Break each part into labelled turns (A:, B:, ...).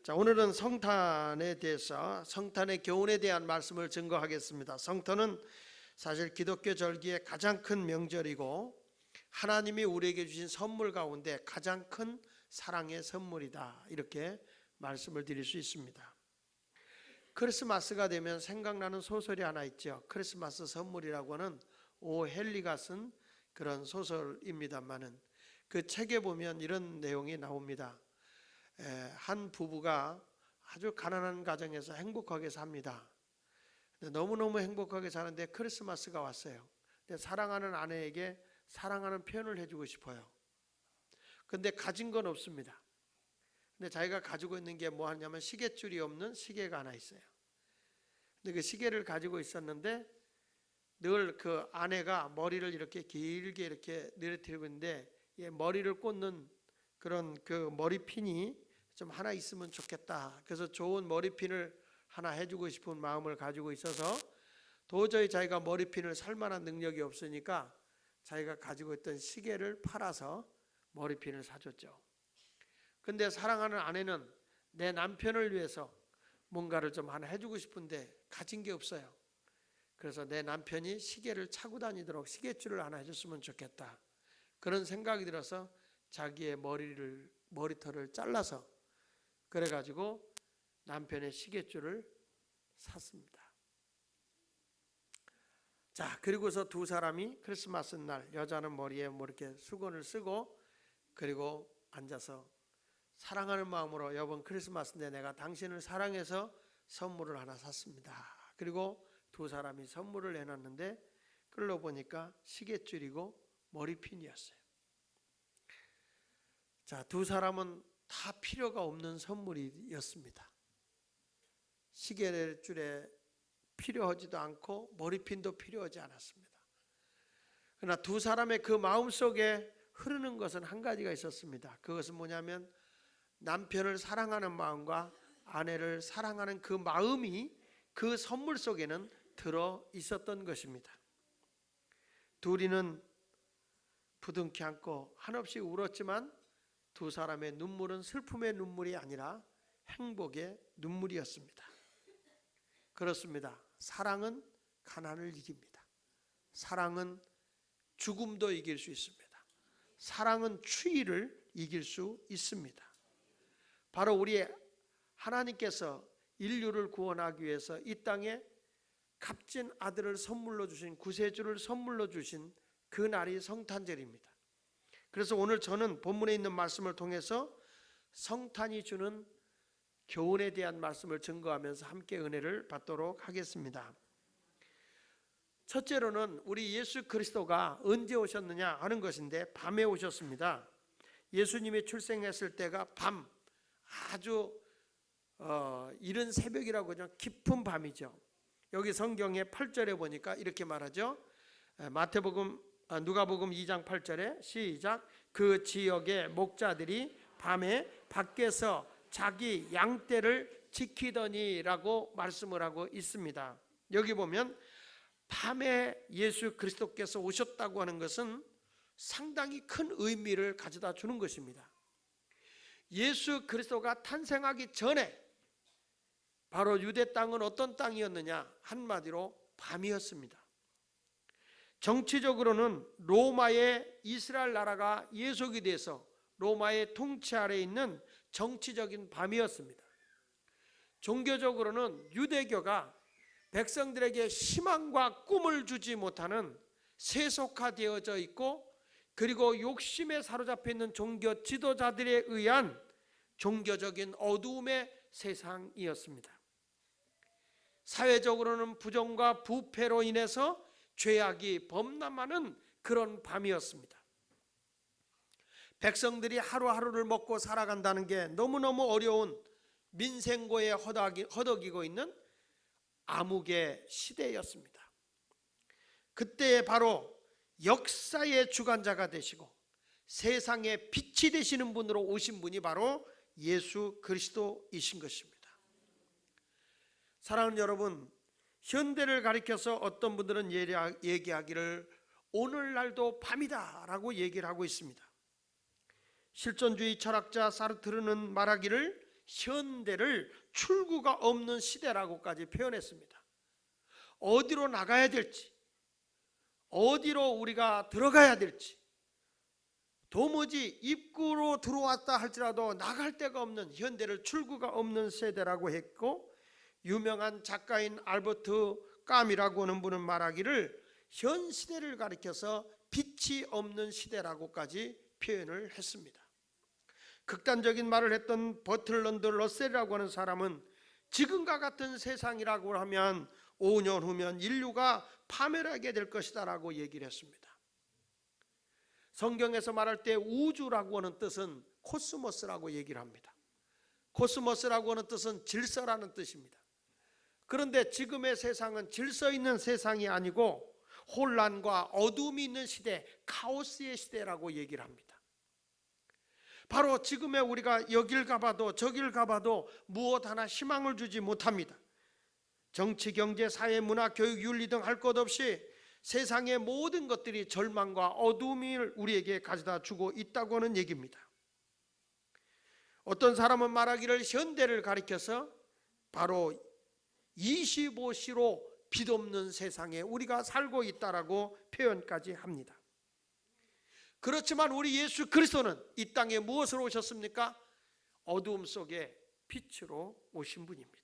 A: 자, 오늘은 성탄에 대해서 성탄의 교훈에 대한 말씀을 증거하겠습니다. 성탄은 사실 기독교 절기의 가장 큰 명절이고 하나님이 우리에게 주신 선물 가운데 가장 큰 사랑의 선물이다, 이렇게 말씀을 드릴 수 있습니다. 크리스마스가 되면 생각나는 소설이 하나 있죠. 크리스마스 선물이라고 하는 오 헨리가 쓴 그런 소설입니다만은 그 책에 보면 이런 내용이 나옵니다. 한 부부가 아주 가난한 가정에서 행복하게 삽니다. 너무너무 행복하게 사는데 크리스마스가 왔어요. 근데 사랑하는 아내에게 사랑하는 표현을 해주고 싶어요. 근데 가진 건 없습니다. 근데 자기가 가지고 있는 게 뭐 하냐면 시계줄이 없는 시계가 하나 있어요. 근데 그 시계를 가지고 있었는데 늘 그 아내가 머리를 이렇게 길게 이렇게 늘어뜨리고 있는데 머리를 꽂는 그런 그 머리핀이 좀 하나 있으면 좋겠다. 그래서 좋은 머리핀을 하나 해주고 싶은 마음을 가지고 있어서 도저히 자기가 머리핀을 살 만한 능력이 없으니까 자기가 가지고 있던 시계를 팔아서 머리핀을 사줬죠. 근데 사랑하는 아내는 내 남편을 위해서 뭔가를 좀 하나 해주고 싶은데 가진 게 없어요. 그래서 내 남편이 시계를 차고 다니도록 시계줄을 하나 해줬으면 좋겠다, 그런 생각이 들어서 자기의 머리털을 잘라서 그래가지고 남편의 시계줄을 샀습니다. 자, 그리고서 두 사람이 크리스마스 날 여자는 머리에 뭐 이렇게 수건을 쓰고 그리고 앉아서 사랑하는 마음으로 이번 크리스마스인데 내가 당신을 사랑해서 선물을 하나 샀습니다. 그리고 두 사람이 선물을 내놨는데 끌러 보니까 시계줄이고 머리핀이었어요. 자, 두 사람은 다 필요가 없는 선물이었습니다. 시계줄에 필요하지도 않고 머리핀도 필요하지 않았습니다. 그러나 두 사람의 그 마음속에 흐르는 것은 한 가지가 있었습니다. 그것은 뭐냐면 남편을 사랑하는 마음과 아내를 사랑하는 그 마음이 그 선물 속에는 들어 있었던 것입니다. 둘이는 부둥켜 안고 한없이 울었지만 두 사람의 눈물은 슬픔의 눈물이 아니라 행복의 눈물이었습니다. 그렇습니다. 사랑은 가난을 이깁니다. 사랑은 죽음도 이길 수 있습니다. 사랑은 추위를 이길 수 있습니다. 바로 우리 하나님께서 인류를 구원하기 위해서 이 땅에 값진 아들을 선물로 주신, 구세주를 선물로 주신 그 날이 성탄절입니다. 그래서 오늘 저는 본문에 있는 말씀을 통해서 성탄이 주는 교훈에 대한 말씀을 증거하면서 함께 은혜를 받도록 하겠습니다. 첫째로는 우리 예수 그리스도가 언제 오셨느냐 하는 것인데 밤에 오셨습니다. 예수님이 출생했을 때가 밤, 아주 이른 새벽이라고 그냥 깊은 밤이죠. 여기 성경의 8절에 보니까 이렇게 말하죠. 누가복음 2장 8절에 시작. 그 지역의 목자들이 밤에 밖에서 자기 양떼를 지키더니라고 말씀을 하고 있습니다. 여기 보면 밤에 예수 그리스도께서 오셨다고 하는 것은 상당히 큰 의미를 가져다 주는 것입니다. 예수 그리스도가 탄생하기 전에 바로 유대 땅은 어떤 땅이었느냐? 한마디로 밤이었습니다. 정치적으로는 로마의 이스라엘 나라가 예속이 돼서 로마의 통치 아래에 있는 정치적인 밤이었습니다. 종교적으로는 유대교가 백성들에게 희망과 꿈을 주지 못하는 세속화되어져 있고, 그리고 욕심에 사로잡혀 있는 종교 지도자들에 의한 종교적인 어두움의 세상이었습니다. 사회적으로는 부정과 부패로 인해서 죄악이 범람하는 그런 밤이었습니다. 백성들이 하루하루를 먹고 살아간다는 게 너무너무 어려운 민생고에 허덕이고 있는 암흑의 시대였습니다. 그때 바로 역사의 주관자가 되시고 세상의 빛이 되시는 분으로 오신 분이 바로 예수 그리스도이신 것입니다. 사랑하는 여러분, 현대를 가리켜서 어떤 분들은 얘기하기를 오늘날도 밤이다 라고 얘기를 하고 있습니다. 실존주의 철학자 사르트르는 말하기를 현대를 출구가 없는 시대라고까지 표현했습니다. 어디로 나가야 될지, 어디로 우리가 들어가야 될지, 도무지 입구로 들어왔다 할지라도 나갈 데가 없는, 현대를 출구가 없는 세대라고 했고, 유명한 작가인 알버트 까미라고 하는 분은 말하기를 현 시대를 가리켜서 빛이 없는 시대라고까지 표현을 했습니다. 극단적인 말을 했던 버틀런드 러셀이라고 하는 사람은 지금과 같은 세상이라고 하면 5년 후면 인류가 파멸하게 될 것이다 라고 얘기를 했습니다. 성경에서 말할 때 우주라고 하는 뜻은 코스모스라고 얘기를 합니다. 코스모스라고 하는 뜻은 질서라는 뜻입니다. 그런데 지금의 세상은 질서 있는 세상이 아니고 혼란과 어둠이 있는 시대, 카오스의 시대라고 얘기를 합니다. 바로 지금의 우리가 여길 가봐도 저길 가봐도 무엇 하나 희망을 주지 못합니다. 정치, 경제, 사회, 문화, 교육, 윤리 등 할 것 없이 세상의 모든 것들이 절망과 어둠을 우리에게 가져다 주고 있다고 하는 얘기입니다. 어떤 사람은 말하기를 현대를 가리켜서 바로 25시로 빛없는 세상에 우리가 살고 있다라고 표현까지 합니다. 그렇지만 우리 예수 그리스도는 이 땅에 무엇으로 오셨습니까? 어두움 속에 빛으로 오신 분입니다.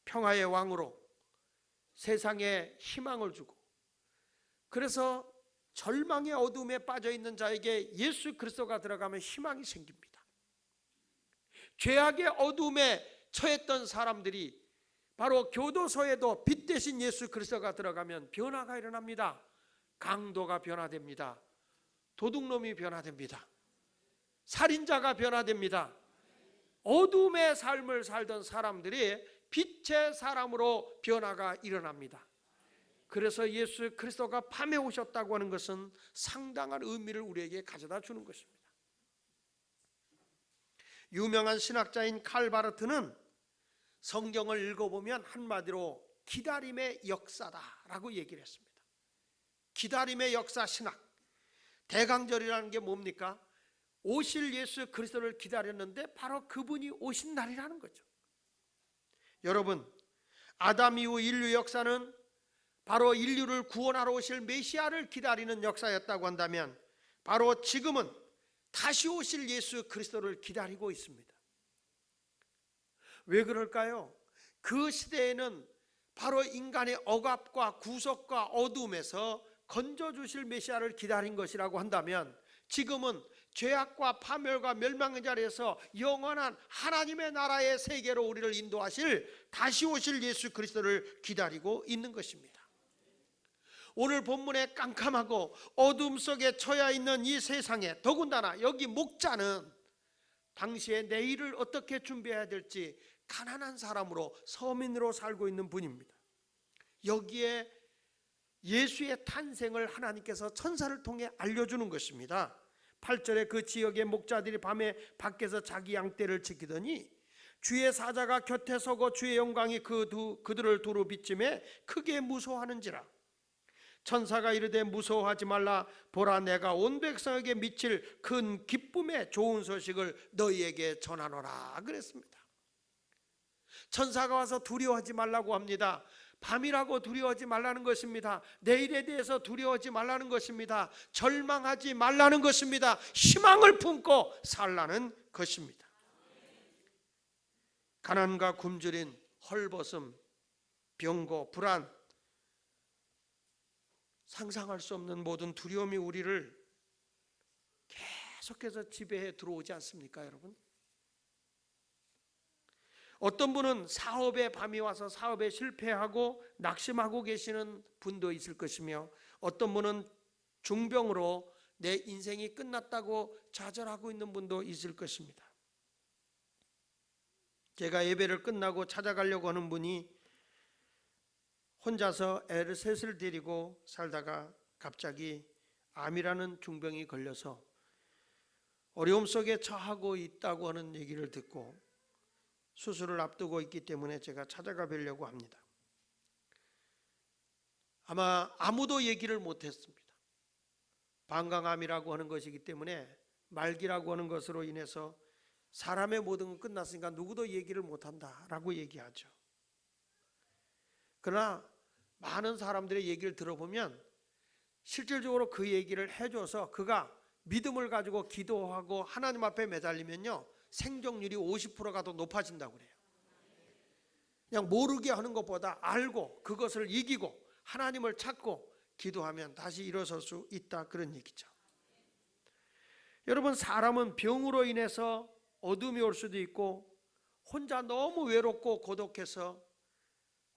A: 평화의 왕으로 세상에 희망을 주고, 그래서 절망의 어둠에 빠져 있는 자에게 예수 그리스도가 들어가면 희망이 생깁니다. 죄악의 어둠에 처했던 사람들이 바로 교도소에도 빛 대신 예수 그리스도가 들어가면 변화가 일어납니다. 강도가 변화됩니다. 도둑놈이 변화됩니다. 살인자가 변화됩니다. 어둠의 삶을 살던 사람들이 빛의 사람으로 변화가 일어납니다. 그래서 예수 그리스도가 밤에 오셨다고 하는 것은 상당한 의미를 우리에게 가져다 주는 것입니다. 유명한 신학자인 칼 바르트는 성경을 읽어보면 한마디로 기다림의 역사다라고 얘기를 했습니다. 기다림의 역사 신학. 대강절이라는 게 뭡니까? 오실 예수 그리스도를 기다렸는데 바로 그분이 오신 날이라는 거죠. 여러분, 아담 이후 인류 역사는 바로 인류를 구원하러 오실 메시아를 기다리는 역사였다고 한다면, 바로 지금은 다시 오실 예수 그리스도를 기다리고 있습니다. 왜 그럴까요? 그 시대에는 바로 인간의 억압과 구속과 어둠에서 건져주실 메시아를 기다린 것이라고 한다면, 지금은 죄악과 파멸과 멸망의 자리에서 영원한 하나님의 나라의 세계로 우리를 인도하실 다시 오실 예수 그리스도를 기다리고 있는 것입니다. 오늘 본문에 깜깜하고 어둠 속에 처해 있는 이 세상에, 더군다나 여기 목자는 당시에 내일을 어떻게 준비해야 될지 가난한 사람으로, 서민으로 살고 있는 분입니다. 여기에 예수의 탄생을 하나님께서 천사를 통해 알려주는 것입니다. 8절에 그 지역의 목자들이 밤에 밖에서 자기 양떼를 지키더니 주의 사자가 곁에 서고 주의 영광이 그들을 두루 비침에 크게 무서워하는지라. 천사가 이르되 무서워하지 말라. 보라, 내가 온 백성에게 미칠 큰 기쁨의 좋은 소식을 너희에게 전하노라 그랬습니다. 천사가 와서 두려워하지 말라고 합니다. 밤이라고 두려워하지 말라는 것입니다. 내일에 대해서 두려워하지 말라는 것입니다. 절망하지 말라는 것입니다. 희망을 품고 살라는 것입니다. 가난과 굶주림, 헐벗음, 병고, 불안, 상상할 수 없는 모든 두려움이 우리를 계속해서 지배해 들어오지 않습니까, 여러분? 어떤 분은 사업에 밤이 와서 사업에 실패하고 낙심하고 계시는 분도 있을 것이며, 어떤 분은 중병으로 내 인생이 끝났다고 좌절하고 있는 분도 있을 것입니다. 제가 예배를 끝나고 찾아가려고 하는 분이 혼자서 애를 셋을 데리고 살다가 갑자기 암이라는 중병이 걸려서 어려움 속에 처하고 있다고 하는 얘기를 듣고 수술을 앞두고 있기 때문에 제가 찾아가 뵈려고 합니다. 아마 아무도 얘기를 못했습니다. 방광암이라고 하는 것이기 때문에 말기라고 하는 것으로 인해서 사람의 모든 건 끝났으니까 누구도 얘기를 못한다라고 얘기하죠. 그러나 많은 사람들의 얘기를 들어보면 실질적으로 그 얘기를 해줘서 그가 믿음을 가지고 기도하고 하나님 앞에 매달리면요, 생존율이 50%가 더 높아진다고 그래요. 그냥 모르게 하는 것보다 알고 그것을 이기고 하나님을 찾고 기도하면 다시 일어설 수 있다, 그런 얘기죠. 여러분, 사람은 병으로 인해서 어둠이 올 수도 있고 혼자 너무 외롭고 고독해서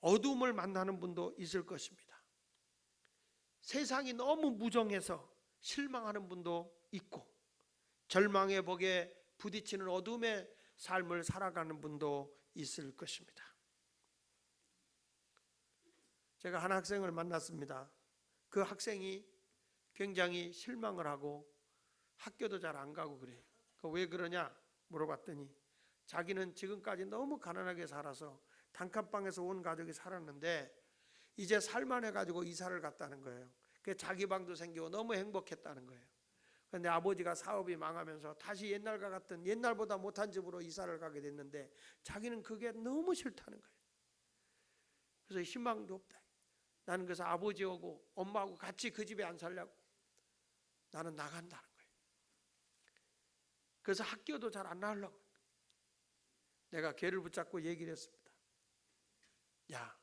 A: 어둠을 만나는 분도 있을 것입니다. 세상이 너무 무정해서 실망하는 분도 있고 절망의 벽에 부딪히는 어둠의 삶을 살아가는 분도 있을 것입니다. 제가 한 학생을 만났습니다. 그 학생이 굉장히 실망을 하고 학교도 잘 안 가고 그래요. 왜 그러냐 물어봤더니 자기는 지금까지 너무 가난하게 살아서 단칸방에서 온 가족이 살았는데 이제 살만해가지고 이사를 갔다는 거예요. 자기 방도 생기고 너무 행복했다는 거예요. 그런데 아버지가 사업이 망하면서 다시 옛날과 같은, 옛날보다 못한 집으로 이사를 가게 됐는데 자기는 그게 너무 싫다는 거예요. 그래서 희망도 없다. 나는 그래서 아버지하고 엄마하고 같이 그 집에 안 살려고 나는 나간다는 거예요. 그래서 학교도 잘 안 나가려고. 내가 걔를 붙잡고 얘기를 했습니다. 야,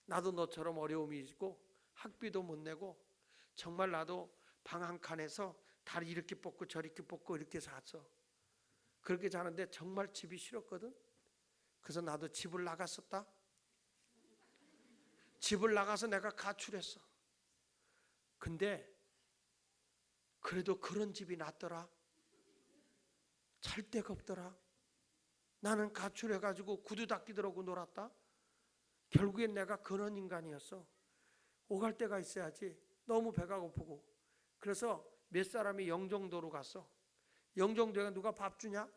A: 나도 너처럼 어려움이 있고 학비도 못 내고 정말 나도 방 한 칸에서 다리 이렇게 뻗고 저렇게 뻗고 이렇게 샀어. 그렇게 자는데 정말 집이 싫었거든. 그래서 나도 집을 나갔었다. 집을 나가서 내가 가출했어. 근데 그래도 그런 집이 낫더라. 잘 데가 없더라. 나는 가출해가지고 구두 닦기 들어오고 놀았다. 결국엔 내가 그런 인간이었어. 오갈 데가 있어야지. 너무 배가 고프고. 그래서 몇 사람이 영종도로 갔어. 영종도에 누가 밥 주냐?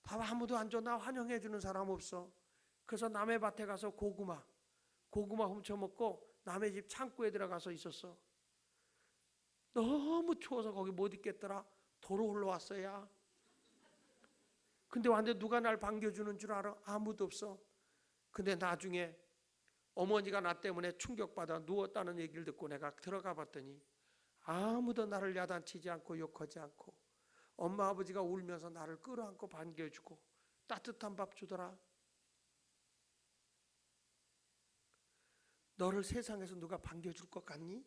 A: 밥 아무도 안 줘. 나 환영해 주는 사람 없어. 그래서 남의 밭에 가서 고구마 훔쳐먹고 남의 집 창고에 들어가서 있었어. 너무 추워서 거기 못 있겠더라. 도로 올라왔어야. 근데 완전 누가 날 반겨주는 줄 알아? 아무도 없어. 근데 나중에 어머니가 나 때문에 충격받아 누웠다는 얘기를 듣고 내가 들어가 봤더니 아무도 나를 야단치지 않고 욕하지 않고 엄마 아버지가 울면서 나를 끌어안고 반겨주고 따뜻한 밥 주더라. 너를 세상에서 누가 반겨줄 것 같니?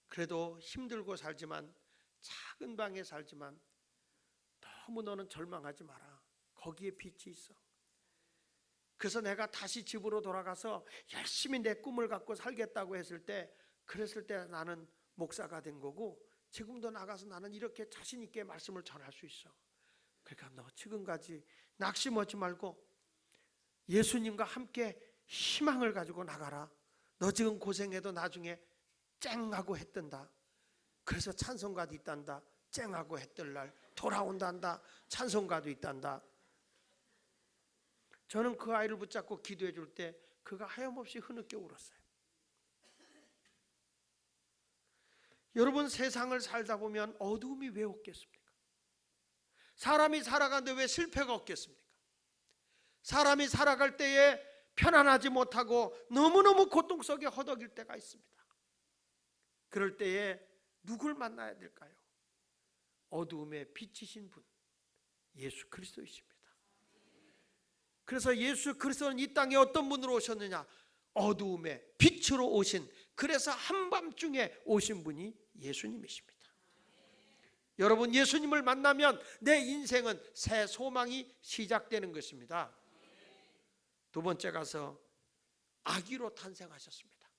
A: 그래도 힘들고 살지만 작은 방에 살지만 너무 너는 절망하지 마라. 거기에 빛이 있어. 그래서 내가 다시 집으로 돌아가서 열심히 내 꿈을 갖고 살겠다고 그랬을 때 나는 목사가 된 거고 지금도 나가서 나는 이렇게 자신 있게 말씀을 전할 수 있어. 그러니까 너 지금까지 낙심하지 말고 예수님과 함께 희망을 가지고 나가라. 너 지금 고생해도 나중에 쨍하고 해 뜬다. 그래서 찬송가도 있단다. 쨍하고 해 뜰 날 돌아온단다. 찬송가도 있단다. 저는 그 아이를 붙잡고 기도해 줄 때 그가 하염없이 흐느껴 울었어요. 여러분, 세상을 살다 보면 어두움이 왜 없겠습니까? 사람이 살아가는데 왜 실패가 없겠습니까? 사람이 살아갈 때에 편안하지 못하고 너무너무 고통 속에 허덕일 때가 있습니다. 그럴 때에 누굴 만나야 될까요? 어두움에 비치신 분, 예수 그리스도이십니다. 그래서 예수 그리스도는 이 땅에 어떤 분으로 오셨느냐? 어두움에 빛으로 오신, 그래서 한밤중에 오신 분이 예수님이십니다. 여러분, 예수님을 만나면 내 인생은 새 소망이 시작되는 것입니다. 두 번째 가서 아기로 탄생하셨습니다.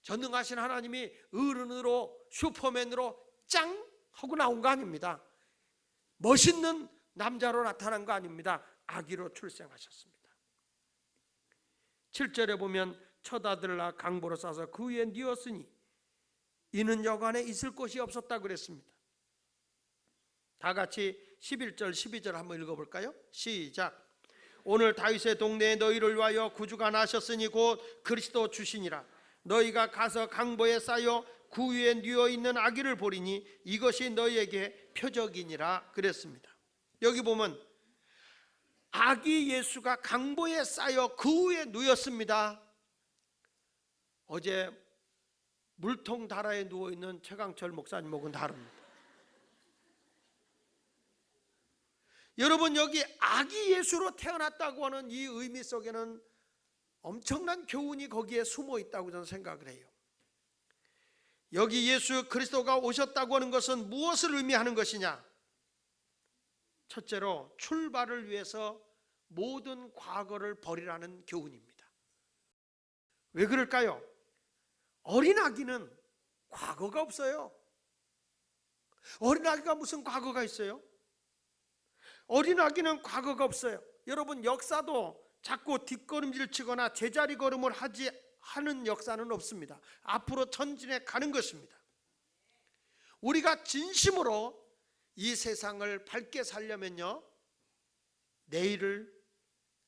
A: 전능하신 하나님이 어른으로 슈퍼맨으로 짱 하고 나온 거 아닙니다. 멋있는 남자로 나타난 거 아닙니다. 아기로 출생하셨습니다. 7절에 보면 첫 아들을 낳아 강보로 싸서 그 위에 뉘었으니 이는 여관에 있을 곳이 없었다고 그랬습니다. 다 같이 11절 12절 한번 읽어볼까요? 시작. 오늘 다윗의 동네에 너희를 위하여 구주가 나셨으니 곧 그리스도 주시니라. 너희가 가서 강보에 쌓여 그 위에 뉘어 있는 아기를 보리니 이것이 너희에게 표적이니라 그랬습니다. 여기 보면 아기 예수가 강보에 쌓여 그 위에 누웠습니다. 어제 물통 다라에 누워있는 최강철 목사님하고는 다릅니다. 여러분, 여기 아기 예수로 태어났다고 하는 이 의미 속에는 엄청난 교훈이 거기에 숨어 있다고 저는 생각을 해요. 여기 예수 그리스도가 오셨다고 하는 것은 무엇을 의미하는 것이냐? 첫째로 출발을 위해서 모든 과거를 버리라는 교훈입니다. 왜 그럴까요? 어린아기는 과거가 없어요. 어린아기가 무슨 과거가 있어요? 어린아기는 과거가 없어요. 여러분, 역사도 자꾸 뒷걸음질 치거나 제자리 걸음을 하는 역사는 없습니다. 앞으로 전진해 가는 것입니다. 우리가 진심으로 이 세상을 밝게 살려면요, 내일을,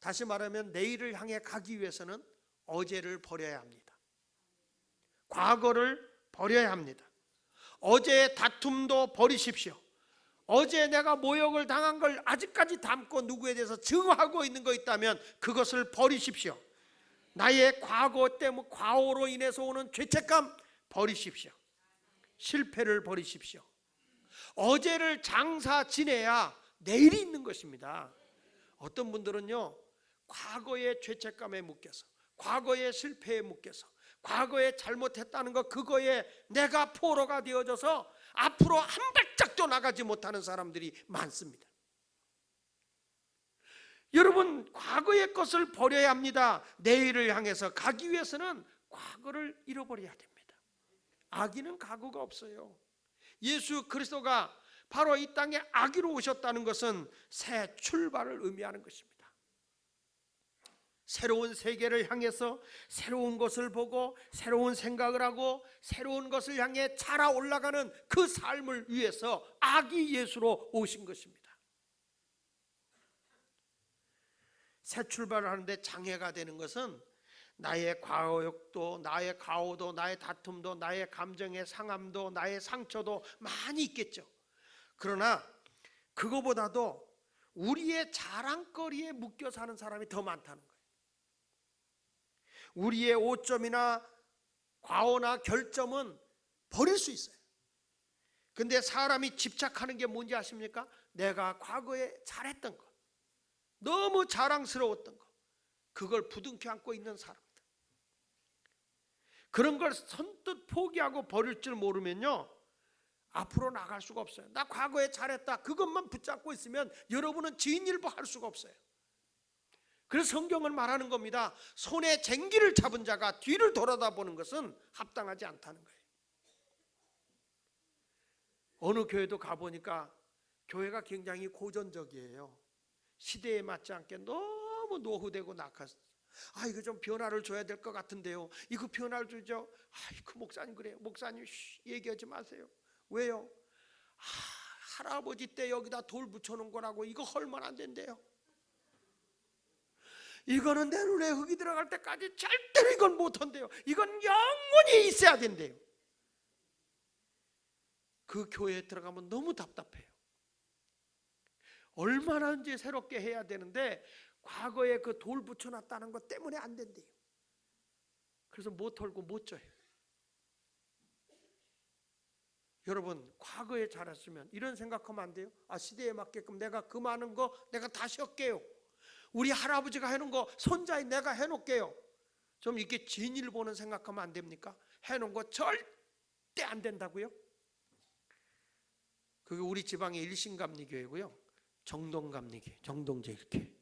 A: 다시 말하면 내일을 향해 가기 위해서는 어제를 버려야 합니다. 과거를 버려야 합니다. 어제의 다툼도 버리십시오. 어제 내가 모욕을 당한 걸 아직까지 담고 누구에 대해서 증오하고 있는 거 있다면 그것을 버리십시오. 나의 과거 때문에, 과오로 인해서 오는 죄책감 버리십시오. 실패를 버리십시오. 어제를 장사 지내야 내일이 있는 것입니다. 어떤 분들은요, 과거의 죄책감에 묶여서, 과거의 실패에 묶여서, 과거에 잘못했다는 것, 그거에 내가 포로가 되어져서 앞으로 한 발짝도 나가지 못하는 사람들이 많습니다. 여러분, 과거의 것을 버려야 합니다. 내일을 향해서 가기 위해서는 과거를 잃어버려야 됩니다. 아기는 과거가 없어요. 예수 그리스도가 바로 이 땅에 아기로 오셨다는 것은 새 출발을 의미하는 것입니다. 새로운 세계를 향해서 새로운 것을 보고 새로운 생각을 하고 새로운 것을 향해 자라 올라가는 그 삶을 위해서 아기 예수로 오신 것입니다. 새 출발을 하는데 장애가 되는 것은 나의 과욕도, 나의 가오도, 나의 다툼도, 나의 감정의 상함도, 나의 상처도 많이 있겠죠. 그러나 그거보다도 우리의 자랑거리에 묶여 사는 사람이 더 많다는 거예요. 우리의 오점이나 과오나 결점은 버릴 수 있어요. 근데 사람이 집착하는 게 뭔지 아십니까? 내가 과거에 잘했던 것, 너무 자랑스러웠던 것, 그걸 부둥켜 안고 있는 사람들, 그런 걸 선뜻 포기하고 버릴 줄 모르면요, 앞으로 나갈 수가 없어요. 나 과거에 잘했다, 그것만 붙잡고 있으면 여러분은 지인일보 할 수가 없어요. 그래서 성경은 말하는 겁니다. 손에 쟁기를 잡은 자가 뒤를 돌아다보는 것은 합당하지 않다는 거예요. 어느 교회도 가보니까 교회가 굉장히 고전적이에요. 시대에 맞지 않게 너무 노후되고 낙하서, 이거 좀 변화를 줘야 될 것 같은데요, 이거 변화를 주죠. 그 목사님 그래요. 목사님 얘기하지 마세요. 왜요? 할아버지 때 여기다 돌 붙여놓은 거라고 이거 헐면 안 된대요. 이거는 내 눈에 흙이 들어갈 때까지 절대로 이건 못한대요. 이건 영원히 있어야 된대요. 그 교회에 들어가면 너무 답답해요. 얼마나 이제 새롭게 해야 되는데 과거에 그 돌 붙여놨다는 것 때문에 안 된대요. 그래서 못 털고 못 져요. 여러분, 과거에 잘했으면 이런 생각하면 안 돼요. 시대에 맞게끔 내가 그 많은 거 내가 다시 할게요. 우리 할아버지가 해놓은 거 손자인 내가 해놓을게요. 좀 이렇게 진일 보는 생각하면 안 됩니까? 해놓은 거 절대 안 된다고요. 그게 우리 지방의 일신감리교회고요, 정동감리교회, 정동제 이렇게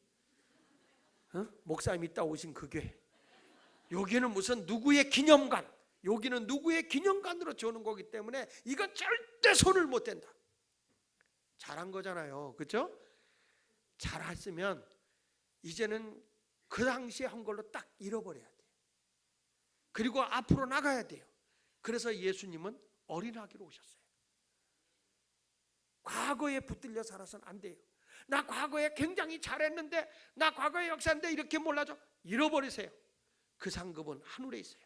A: 목사님 이따 오신 그 교회. 여기는 무슨 누구의 기념관, 여기는 누구의 기념관으로 주는 거기 때문에 이건 절대 손을 못 댄다. 잘한 거잖아요, 그렇죠? 잘했으면 이제는 그 당시에 한 걸로 딱 잃어버려야 돼요. 그리고 앞으로 나가야 돼요. 그래서 예수님은 어린아기로 오셨어요. 과거에 붙들려 살아서는 안 돼요. 나 과거에 굉장히 잘했는데, 나 과거의 역사인데 이렇게 몰라줘. 잃어버리세요. 그 상급은 하늘에 있어요.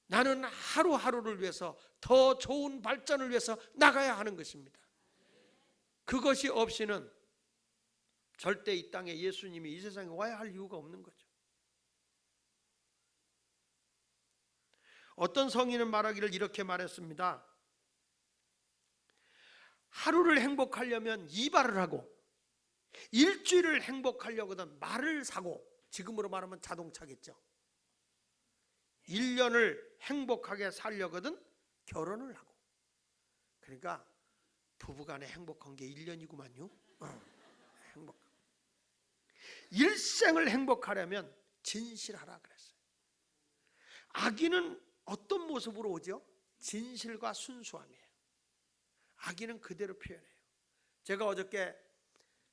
A: 나는 하루하루를 위해서 더 좋은 발전을 위해서 나가야 하는 것입니다. 그것이 없이는 절대 이 땅에 예수님이 이 세상에 와야 할 이유가 없는 거죠. 어떤 성인은 말하기를 이렇게 말했습니다. 하루를 행복하려면 이발을 하고 일주일을 행복하려거든 말을 사고, 지금으로 말하면 자동차겠죠. 1년을 행복하게 살려거든 결혼을 하고. 그러니까 부부간에 행복한 게 1년이구만요. 행복. 일생을 행복하려면 진실하라 그랬어요. 악인은 어떤 모습으로 오죠? 진실과 순수함이에요. 악인은 그대로 표현해요. 제가 어저께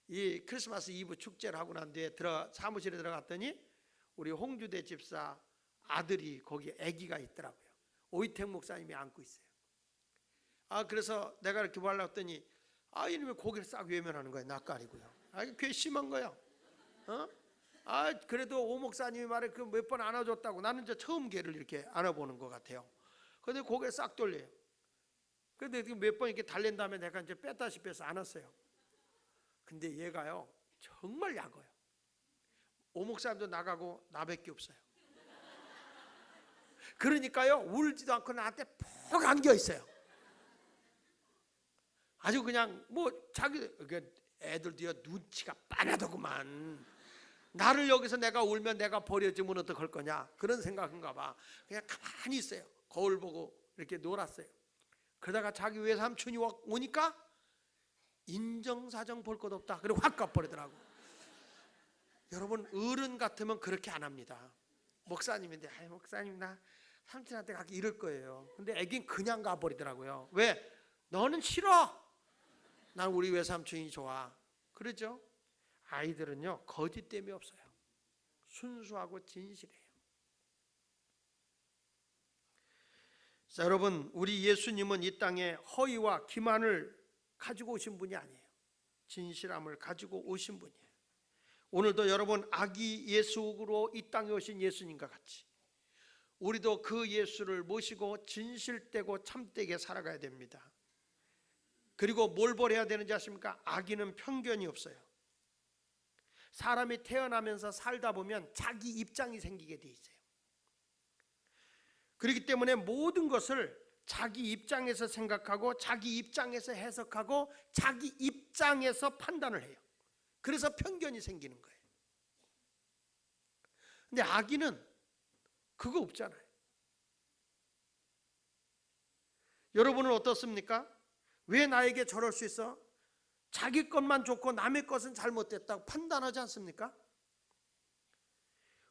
A: 이 크리스마스 이브 축제를 하고 난 뒤에 사무실에 들어갔더니 우리 홍주대 집사 아들이 거기 아기가 있더라고요. 오이택 목사님이 안고 있어요. 그래서 내가 이렇게 뭐 하려고 했더니 이놈의 고개를 싹 외면하는 거예요. 낯가리고요. 그게 심한 거예요. 그래도 오 목사님이 말에 그 몇 번 안아줬다고, 나는 이제 처음 걔를 이렇게 안아보는 것 같아요. 근데 고개를 싹 돌려요. 근데 몇 번 이렇게 달랜 다음에 내가 이제 뺐다시피 해서 안았어요. 근데 얘가요 정말 약어요. 오 목사님도 나가고 나밖에 없어요. 그러니까요 울지도 않고 나한테 푹 안겨 있어요. 아주 그냥 뭐 자기 애들도요 눈치가 빠르더구만. 나를 여기서 내가 울면 내가 버려지면 어떡할 거냐 그런 생각인가 봐. 그냥 가만히 있어요. 거울 보고 이렇게 놀았어요. 그러다가 자기 외삼촌이 오니까 인정사정 볼 것 없다. 그리고 확 가버리더라고. 여러분 어른 같으면 그렇게 안 합니다. 목사님인데 목사님 나 삼촌한테 가기 이럴 거예요. 근데 애긴 그냥 가버리더라고요. 왜? 너는 싫어. 난 우리 외삼촌이 좋아. 그러죠? 아이들은요 거짓됨이 없어요. 순수하고 진실해요. 자, 여러분 우리 예수님은 이 땅에 허위와 기만을 가지고 오신 분이 아니에요. 진실함을 가지고 오신 분이에요. 오늘도 여러분 아기 예수로 이 땅에 오신 예수님과 같이 우리도 그 예수를 모시고 진실되고 참되게 살아가야 됩니다. 그리고 뭘 버려야 되는지 아십니까? 악인은 편견이 없어요. 사람이 태어나면서 살다 보면 자기 입장이 생기게 돼 있어요. 그렇기 때문에 모든 것을 자기 입장에서 생각하고 자기 입장에서 해석하고 자기 입장에서 판단을 해요. 그래서 편견이 생기는 거예요. 근데 악인은 그거 없잖아요. 여러분은 어떻습니까? 왜 나에게 저럴 수 있어? 자기 것만 좋고 남의 것은 잘못됐다고 판단하지 않습니까?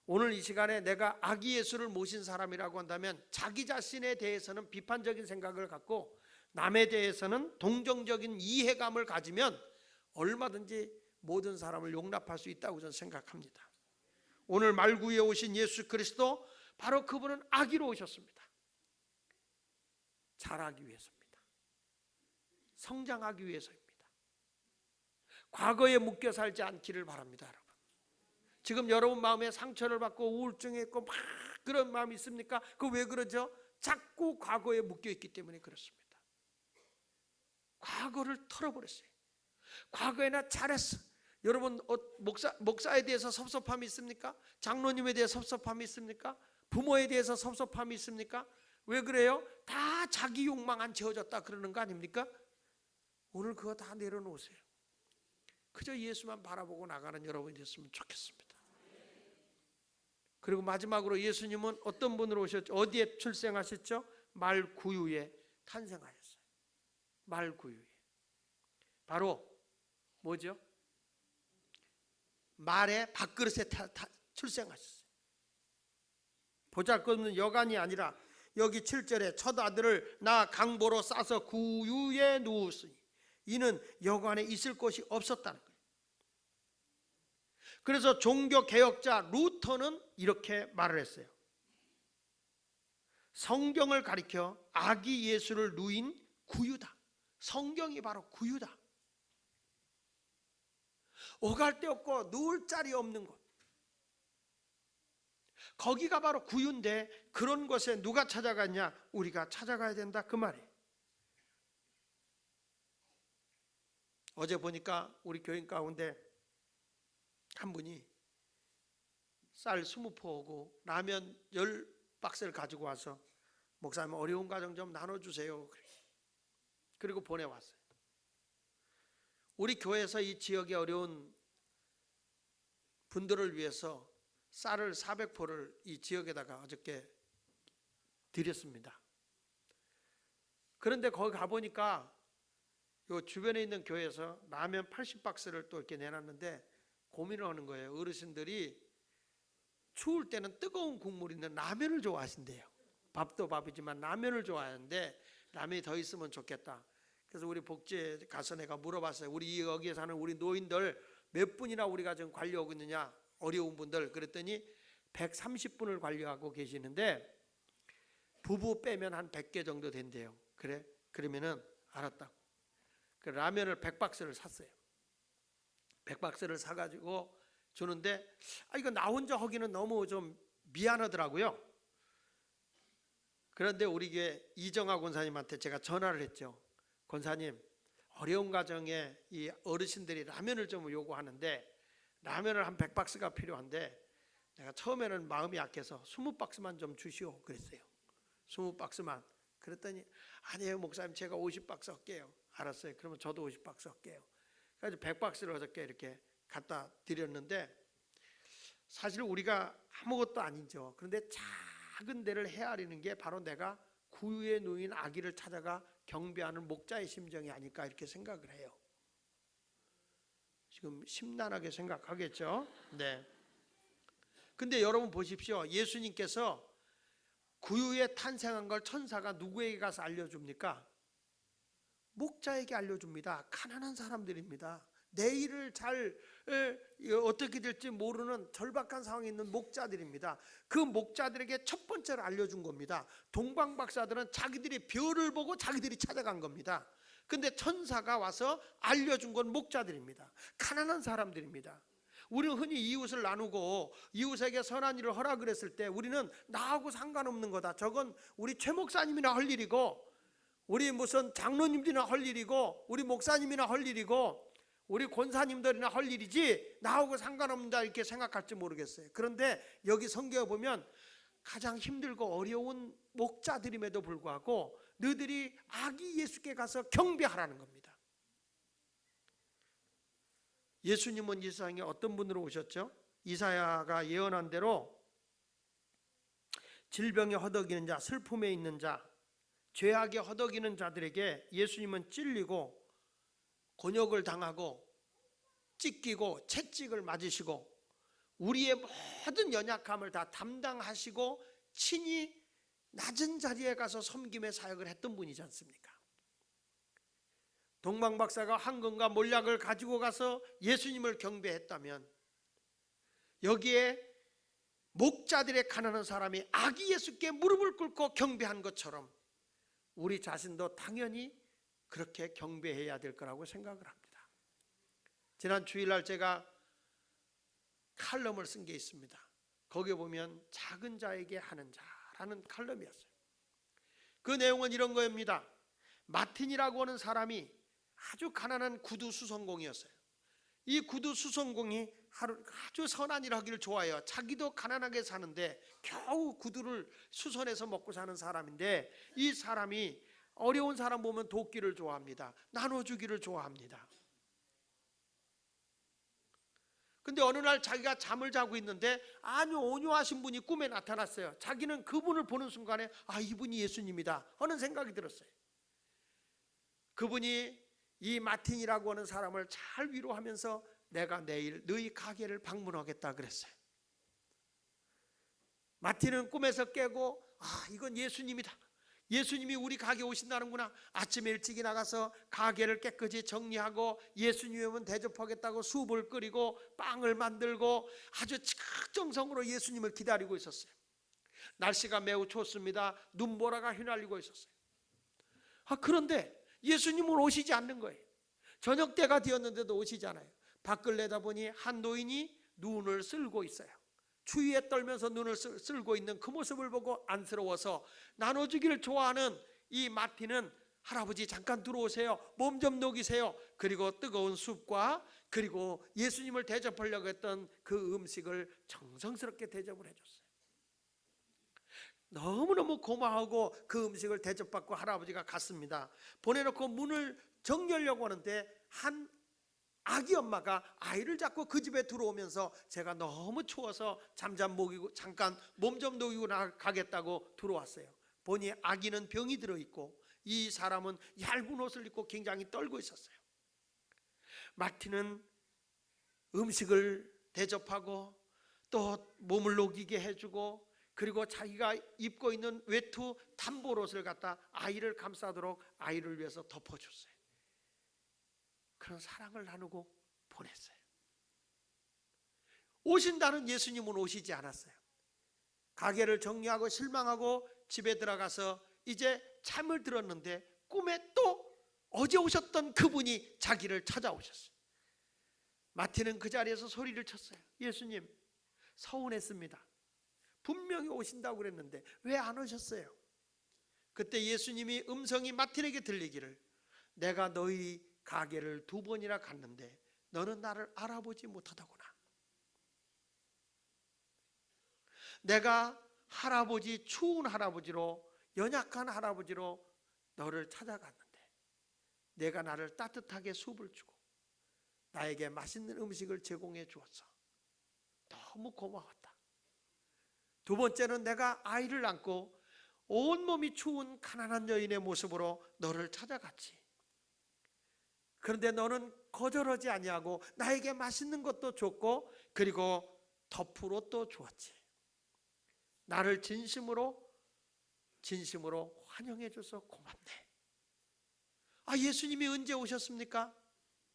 A: 오늘 이 시간에 내가 아기 예수를 모신 사람이라고 한다면 자기 자신에 대해서는 비판적인 생각을 갖고 남에 대해서는 동정적인 이해감을 가지면 얼마든지 모든 사람을 용납할 수 있다고 저는 생각합니다. 오늘 말구에 오신 예수 그리스도 바로 그분은 아기로 오셨습니다. 자라기 위해서입니다. 성장하기 위해서입니다. 과거에 묶여 살지 않기를 바랍니다. 여러분. 지금 여러분 마음에 상처를 받고 우울증에 있고 막 그런 마음이 있습니까? 그 왜 그러죠? 자꾸 과거에 묶여 있기 때문에 그렇습니다. 과거를 털어버렸어요. 과거에 나 잘했어. 여러분 목사에 대해서 섭섭함이 있습니까? 장로님에 대해 섭섭함이 있습니까? 부모에 대해서 섭섭함이 있습니까? 왜 그래요? 다 자기 욕망 안 채워졌다 그러는 거 아닙니까? 오늘 그거 다 내려놓으세요. 그저 예수만 바라보고 나가는 여러분이 됐으면 좋겠습니다. 그리고 마지막으로 예수님은 어떤 분으로 오셨죠? 어디에 출생하셨죠? 말구유에 탄생하셨어요. 말구유에. 바로 뭐죠? 말의 밥그릇에 출생하셨어요. 보잘것없는 여간이 아니라 여기 7절에 첫 아들을 낳아 강보로 싸서 구유에 누웠으니 이는 여관에 있을 곳이 없었다는 거예요. 그래서 종교개혁자 루터는 이렇게 말을 했어요. 성경을 가리켜 아기 예수를 누인 구유다. 성경이 바로 구유다. 오갈 데 없고 누울 자리 없는 곳. 거기가 바로 구유인데 그런 곳에 누가 찾아갔냐? 우리가 찾아가야 된다 그 말이에요. 어제 보니까 우리 교인 가운데 한 분이 쌀 20포 오고 라면 10박스를 가지고 와서 목사님 어려운 가정 좀 나눠주세요. 그리고 보내왔어요. 우리 교회에서 이 지역의 어려운 분들을 위해서 쌀을 400포를 이 지역에다가 어저께 드렸습니다. 그런데 거기 가보니까 요 주변에 있는 교회에서 라면 80박스를 또 이렇게 내놨는데 고민을 하는 거예요. 어르신들이 추울 때는 뜨거운 국물 있는 라면을 좋아하신대요. 밥도 밥이지만 라면을 좋아하는데 라면이 더 있으면 좋겠다. 그래서 우리 복지에 가서 내가 물어봤어요. 우리 여기에 사는 우리 노인들 몇 분이나 우리가 지금 관리하고 있느냐, 어려운 분들. 그랬더니 130분을 관리하고 계시는데 부부 빼면 한 100개 정도 된대요. 그래? 그러면은 알았다고. 그 라면을 100박스를 샀어요. 100박스를 사가지고 주는데 이거 나 혼자 하기는 너무 좀 미안하더라고요. 그런데 우리 교회 이정아 권사님한테 제가 전화를 했죠. 권사님, 어려운 가정에 이 어르신들이 라면을 좀 요구하는데 라면을 한 100박스가 필요한데 내가 처음에는 마음이 약해서 20박스만 좀 주시오 그랬어요. 20박스만. 그랬더니 아니에요 목사님, 제가 50박스 할게요. 알았어요. 그러면 저도 50박스 할게요. 그래서 100박스를 어저께 이렇게 갖다 드렸는데 사실 우리가 아무것도 아니죠. 그런데 작은 데를 헤아리는 게 바로 내가 구유에 누인 아기를 찾아가 경배하는 목자의 심정이 아닐까 이렇게 생각을 해요. 지금 심란하게 생각하겠죠. 네. 근데 여러분 보십시오. 예수님께서 구유에 탄생한 걸 천사가 누구에게 가서 알려줍니까? 목자에게 알려줍니다. 가난한 사람들입니다. 내일을 잘 어떻게 될지 모르는 절박한 상황에 있는 목자들입니다. 그 목자들에게 첫 번째로 알려준 겁니다. 동방박사들은 자기들이 별을 보고 자기들이 찾아간 겁니다. 근데 천사가 와서 알려준 건 목자들입니다. 가난한 사람들입니다. 우리는 흔히 이웃을 나누고 이웃에게 선한 일을 허락을 했을 때 우리는 나하고 상관없는 거다. 저건 우리 최 목사님이나 할 일이고 우리 무슨 장로님들이나 할 일이고 우리 목사님이나 할 일이고 우리 권사님들이나 할 일이지 나하고 상관없다 이렇게 생각할지 모르겠어요. 그런데 여기 성경에 보면 가장 힘들고 어려운 목자들임에도 불구하고 너희들이 아기 예수께 가서 경배하라는 겁니다. 예수님은 이 세상에 어떤 분으로 오셨죠? 이사야가 예언한 대로 질병에 허덕이는 자, 슬픔에 있는 자, 죄악에 허덕이는 자들에게 예수님은 찔리고 곤욕을 당하고 찢기고 채찍을 맞으시고 우리의 모든 연약함을 다 담당하시고 친히 낮은 자리에 가서 섬김의 사역을 했던 분이지 않습니까? 동방박사가 황금과 몰약을 가지고 가서 예수님을 경배했다면 여기에 목자들의 가난한 사람이 아기 예수께 무릎을 꿇고 경배한 것처럼 우리 자신도 당연히 그렇게 경배해야 될 거라고 생각을 합니다. 지난 주일날 제가 칼럼을 쓴 게 있습니다. 거기에 보면 작은 자에게 하는 자라는 칼럼이었어요. 그 내용은 이런 거입니다. 마틴이라고 하는 사람이 아주 가난한 구두 수선공이었어요. 이 구두 수선공이 아주 선한 일을 하기를 좋아해요. 자기도 가난하게 사는데 겨우 구두를 수선해서 먹고 사는 사람인데 이 사람이 어려운 사람 보면 돕기를 좋아합니다. 나눠주기를 좋아합니다. 근데 어느 날 자기가 잠을 자고 있는데 아주 온유하신 분이 꿈에 나타났어요. 자기는 그분을 보는 순간에 이분이 예수님이다 하는 생각이 들었어요. 그분이 이 마틴이라고 하는 사람을 잘 위로하면서 내가 내일 너희 가게를 방문하겠다 그랬어요. 마틴은 꿈에서 깨고 이건 예수님이다. 예수님이 우리 가게 오신다는구나. 아침에 일찍이 나가서 가게를 깨끗이 정리하고 예수님이 오면 대접하겠다고 수업을 끓이고 빵을 만들고 아주 정성으로 예수님을 기다리고 있었어요. 날씨가 매우 춥습니다. 눈보라가 휘날리고 있었어요. 그런데 예수님은 오시지 않는 거예요. 저녁 때가 되었는데도 오시지 않아요. 밖을 내다보니 한 노인이 눈을 쓸고 있어요. 추위에 떨면서 눈을 쓸고 있는 그 모습을 보고 안쓰러워서 나눠주기를 좋아하는 이 마틴은 할아버지 잠깐 들어오세요. 몸 좀 녹이세요. 그리고 뜨거운 숲과 그리고 예수님을 대접하려고 했던 그 음식을 정성스럽게 대접을 해줬어요. 너무너무 고마워하고 그 음식을 대접받고 할아버지가 갔습니다. 보내놓고 문을 정리하려고 하는데 한 아기 엄마가 아이를 잡고 그 집에 들어오면서 제가 너무 추워서 잠 먹이고 잠깐 몸 좀 녹이고 가겠다고 들어왔어요. 보니 아기는 병이 들어있고 이 사람은 얇은 옷을 입고 굉장히 떨고 있었어요. 마티는 음식을 대접하고 또 몸을 녹이게 해주고 그리고 자기가 입고 있는 외투 단볼옷을 갖다 아이를 감싸도록 아이를 위해서 덮어줬어요. 그런 사랑을 나누고 보냈어요. 오신다는 예수님은 오시지 않았어요. 가게를 정리하고 실망하고 집에 들어가서 이제 잠을 들었는데 꿈에 또 어제 오셨던 그분이 자기를 찾아오셨어요. 마티는 그 자리에서 소리를 쳤어요. 예수님, 서운했습니다. 분명히 오신다고 그랬는데 왜 안 오셨어요? 그때 예수님이 음성이 마틴에게 들리기를, 내가 너희 가게를 2번이나 갔는데 너는 나를 알아보지 못하더구나. 내가 할아버지, 추운 할아버지로, 연약한 할아버지로 너를 찾아갔는데 내가 나를 따뜻하게 숲을 주고 나에게 맛있는 음식을 제공해 주었어. 너무 고마웠다. 2번째는 내가 아이를 안고 온몸이 추운 가난한 여인의 모습으로 너를 찾아갔지. 그런데 너는 거절하지 아니하고 나에게 맛있는 것도 줬고 그리고 덮으로 또 주었지. 나를 진심으로 환영해 줘서 고맙네. 예수님이 언제 오셨습니까?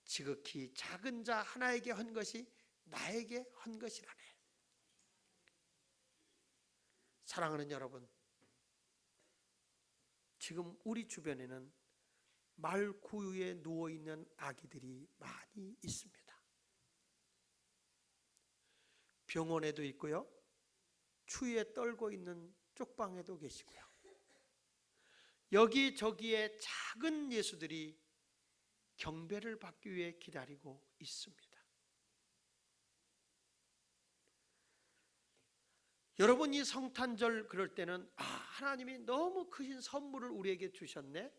A: 지극히 작은 자 하나에게 한 것이 나에게 한 것이라네. 사랑하는 여러분, 지금 우리 주변에는 말구유에 누워있는 아기들이 많이 있습니다. 병원에도 있고요, 추위에 떨고 있는 쪽방에도 계시고요, 여기저기에 작은 예수들이 경배를 받기 위해 기다리고 있습니다. 여러분, 이 성탄절 그럴 때는 하나님이 너무 크신 선물을 우리에게 주셨네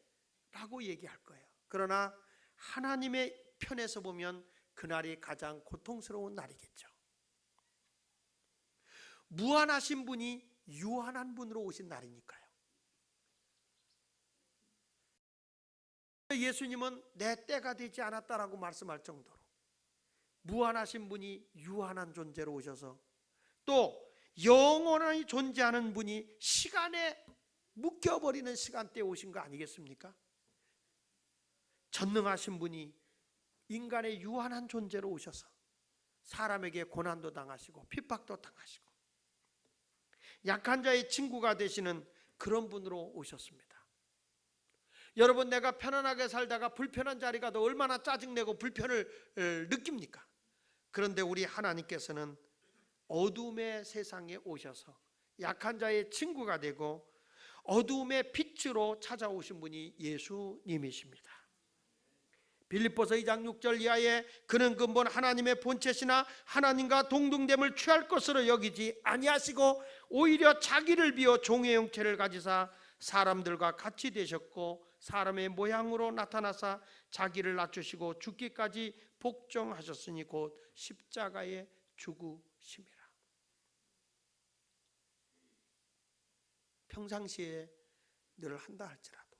A: 라고 얘기할 거예요. 그러나 하나님의 편에서 보면 그날이 가장 고통스러운 날이겠죠. 무한하신 분이 유한한 분으로 오신 날이니까요. 예수님은 내 때가 되지 않았다라고 말씀할 정도로 무한하신 분이 유한한 존재로 오셔서 또 영원히 존재하는 분이 시간에 묶여버리는 시간대에 오신 거 아니겠습니까? 전능하신 분이 인간의 유한한 존재로 오셔서 사람에게 고난도 당하시고 핍박도 당하시고 약한 자의 친구가 되시는 그런 분으로 오셨습니다. 여러분, 내가 편안하게 살다가 불편한 자리가 더 얼마나 짜증내고 불편을 느낍니까? 그런데 우리 하나님께서는 어둠의 세상에 오셔서 약한 자의 친구가 되고 어둠의 빛으로 찾아오신 분이 예수님이십니다. 빌립보서 2장 6절 이하에 그는 근본 하나님의 본체시나 하나님과 동등됨을 취할 것으로 여기지 아니하시고 오히려 자기를 비워 종의 형체를 가지사 사람들과 같이 되셨고 사람의 모양으로 나타나사 자기를 낮추시고 죽기까지 복종하셨으니 곧 십자가에 죽으심이라. 평상시에 늘 한다 할지라도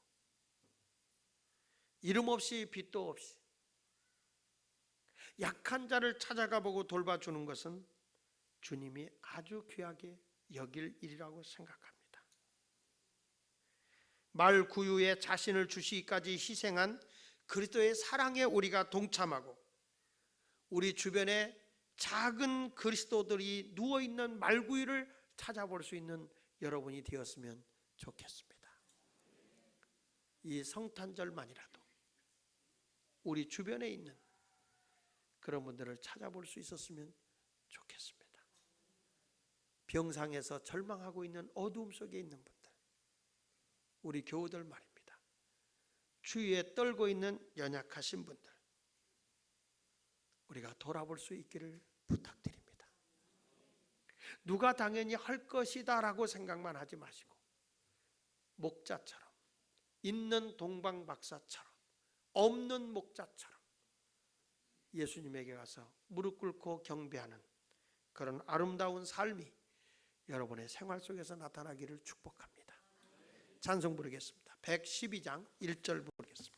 A: 이름 없이 빛도 없이 약한 자를 찾아가 보고 돌봐주는 것은 주님이 아주 귀하게 여길 일이라고 생각합니다. 말구유에 자신을 주시기까지 희생한 그리스도의 사랑에 우리가 동참하고 우리 주변에 작은 그리스도들이 누워있는 말구유를 찾아볼 수 있는 여러분이 되었으면 좋겠습니다. 이 성탄절만이라도 우리 주변에 있는 그런 분들을 찾아볼 수 있었으면 좋겠습니다. 병상에서 절망하고 있는 어두움 속에 있는 분들, 우리 교우들 말입니다. 주위에 떨고 있는 연약하신 분들, 우리가 돌아볼 수 있기를 부탁드립니다. 누가 당연히 할 것이다 라고 생각만 하지 마시고, 목자처럼, 있는 동방박사처럼, 없는 목자처럼 예수님에게 가서 무릎 꿇고 경배하는 그런 아름다운 삶이 여러분의 생활 속에서 나타나기를 축복합니다. 찬송 부르겠습니다. 112장 1절 부르겠습니다.